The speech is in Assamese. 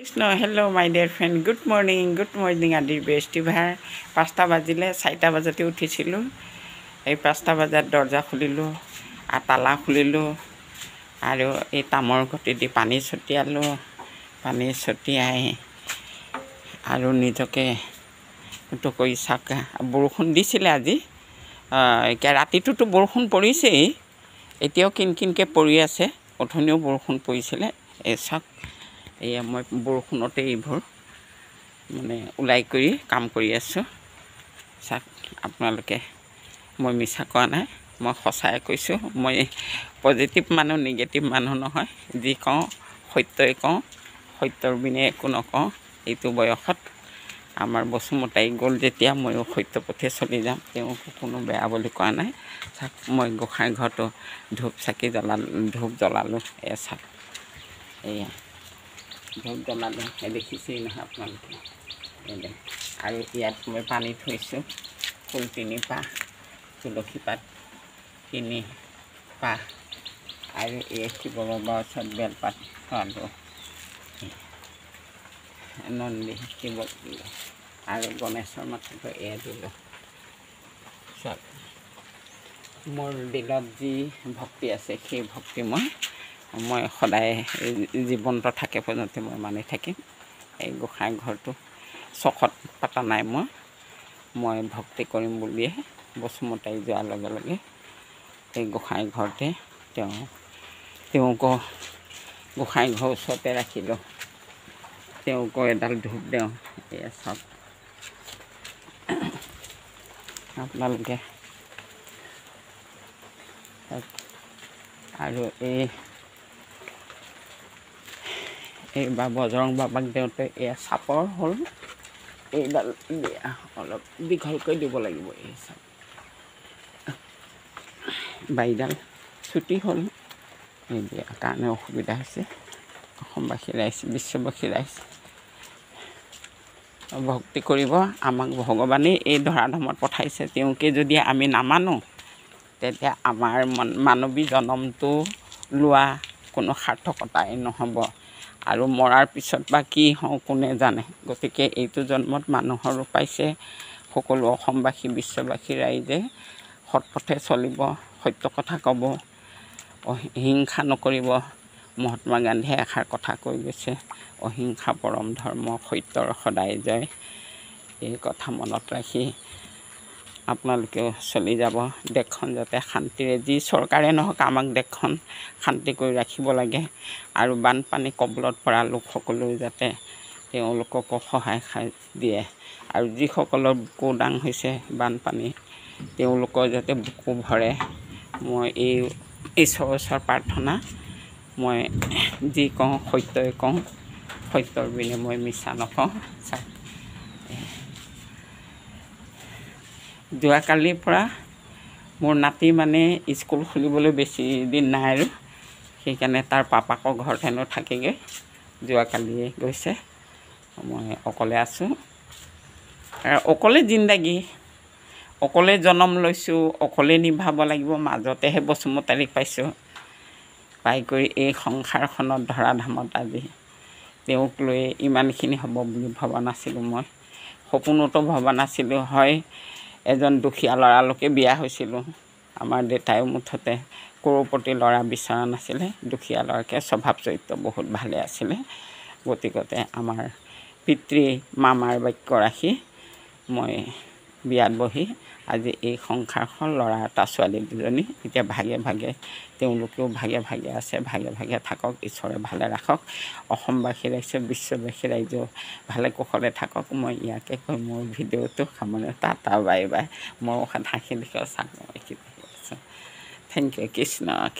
কৃষ্ণ হেল্ল' মাই ডিয়াৰ ফ্ৰেণ্ড গুড মৰ্ণিং আদিৰ বৃহস্পতিবাৰ 5টা বাজিলে 4টা বজাতে উঠিছিলোঁ এই 5টা বজাত দৰ্জা খুলিলোঁ আৰু তালা খুলিলোঁ আৰু এই তামৰ ঘটি দি পানী ছটিয়াই আৰু নিজকে কৰি চাক বৰষুণ দিছিলে আজি এতিয়া ৰাতিটোতো বৰষুণ পৰিছেই এতিয়াও কিনকিনকৈ পৰি আছে অথনিও বৰষুণ পৰিছিলে এই চাওক এয়া মই বৰষুণতে এইবোৰ মানে ওলাই কৰি কাম কৰি আছোঁ চাওক আপোনালোকে মই মিছা কোৱা নাই মই সঁচাই কৈছোঁ মই পজিটিভ মানুহ নিগেটিভ মানুহ নহয় যি কওঁ সত্যই কওঁ সত্যৰ বিনে একো নকওঁ এইটো বয়সত আমাৰ বসুমতাই গ'ল যেতিয়া ময়ো সত্য পথে চলি যাম তেওঁকো কোনো বেয়া বুলি কোৱা নাই চাওক মই গোঁসাই ঘৰতো ধূপ জ্বলালোঁ এয়া চাওক এয়া ধূপ জ্বলালোঁ দেখিছেই নহয় আপোনালোকে আৰু ইয়াত মই পানী থৈছোঁ ফুল 3 পাহ তুলসী পাত 3 পাহ আৰু এই শিৱ বাবাৰ ওচৰত বেলপাত থোৱালোঁ নন্দী শিৱ আৰু গণেশৰ মাথাটো এয়া দিলোঁ চাওক মোৰ দিলত যি ভক্তি আছে সেই ভক্তি মই সদায় জীৱন্ত থাকে পৰ্যন্ত মই মানি থাকিম এই গোঁসাই ঘৰটো চখত পতা নাই মই ভক্তি কৰিম বুলিয়ে বসুমতাই যোৱাৰ লগে লগে এই গোঁসাই ঘৰতে তেওঁকো গোঁসাই ঘৰ ওচৰতে ৰাখিলোঁ তেওঁকো এডাল ধূপ দিওঁ এয়া চাওক আপোনালোকে আৰু এইবাৰ বজৰং বাবাক দিওঁতে এয়া চাপৰ হ'ল এইডাল দিয়া অলপ দীঘলকৈ দিব লাগিব এই চাপ বাৰীডাল ছুটি হ'ল এই দিয়াৰ কাৰণে অসুবিধা হৈছে অসমবাসী ৰাইজ বিশ্ববাসী ৰাইজ ভক্তি কৰিব আমাক ভগৱানেই এই ধৰাধামত পঠাইছে তেওঁকে যদি আমি নামানো তেতিয়া আমাৰ মানৱী জনমটো লোৱা কোনো সাৰ্থকতাই নহ'ব আৰু মৰাৰ পিছত বা কি হওঁ কোনে জানে গতিকে এইটো জন্মত মানুহৰ ৰূপ পাইছে সকলো অসমবাসী বিশ্ববাসী ৰাইজে সৎপথে চলিব সত্য কথা ক'ব হিংসা নকৰিব মহাত্মা গান্ধীয়ে এষাৰ কথা কৈ গৈছে অহিংসা পৰম ধৰ্ম সত্যৰ সদায় জয় এই কথা মনত ৰাখি আপোনালোকেও চলি যাব দেশখন যাতে শান্তিৰে যি চৰকাৰে নহওক আমাক দেশখন শান্তি কৰি ৰাখিব লাগে আৰু বানপানী কবলত পৰা লোকসকলেও যাতে তেওঁলোককো সহায় দিয়ে আৰু যিসকলৰ বুকু দাং হৈছে বানপানী তেওঁলোকৰ যাতে বুকু ভৰে মই এই ঈশ্বৰৰ ওচৰত প্ৰাৰ্থনা মই যি কওঁ সত্যই কওঁ সত্যৰ বিনে মই মিছা নকওঁ যোৱাকালিৰ পৰা মোৰ নাতি মানে স্কুল খুলিবলৈ বেছি দিন নাই আৰু সেইকাৰণে তাৰ পাপাকৰ ঘৰত হেনো থাকেগৈ যোৱাকালিয়ে গৈছে মই অকলে আছোঁ আৰু অকলে জিন্দাগী অকলে জন্ম লৈছোঁ অকলে নিভাব লাগিব মাজতেহে বসুমতাৰীক পাইছোঁ পাই কৰি এই সংসাৰখনত ধৰাধামত আজি তেওঁক লৈ ইমানখিনি হ'ব বুলি ভবা নাছিলোঁ মই সপোনতো ভবা নাছিলোঁ হয় এজন দুখীয়া ল'ৰালৈকে বিয়া হৈছিলোঁ আমাৰ দেউতায়ো মুঠতে কৰৌপতি ল'ৰা বিচৰা নাছিলে দুখীয়া ল'ৰাকে স্বভাৱ চৰিত্ৰ বহুত ভালে আছিলে গতিকতে আমাৰ পিতৃ মামাৰ বাক্য ৰাখি মই বিয়াত বহি আজি এই সংসাৰখন ল'ৰা এটা ছোৱালী দুজনী এতিয়া ভাগে ভাগে তেওঁলোকেও ভাগে ভাগে আছে ভাগে ভাগে থাকক ঈশ্বৰে ভালে ৰাখক অসমবাসী ৰাইজে বিশ্ববাসী ৰাইজেও ভালে কুশলে থাকক মই ইয়াকে কৈ মোৰ ভিডিঅ'টো সামৰণি টাটা বাই বাই মোৰ মুখত হাঁহি দেখি চাওক মই কি আছোঁ থেংক ইউ কৃষ্ণ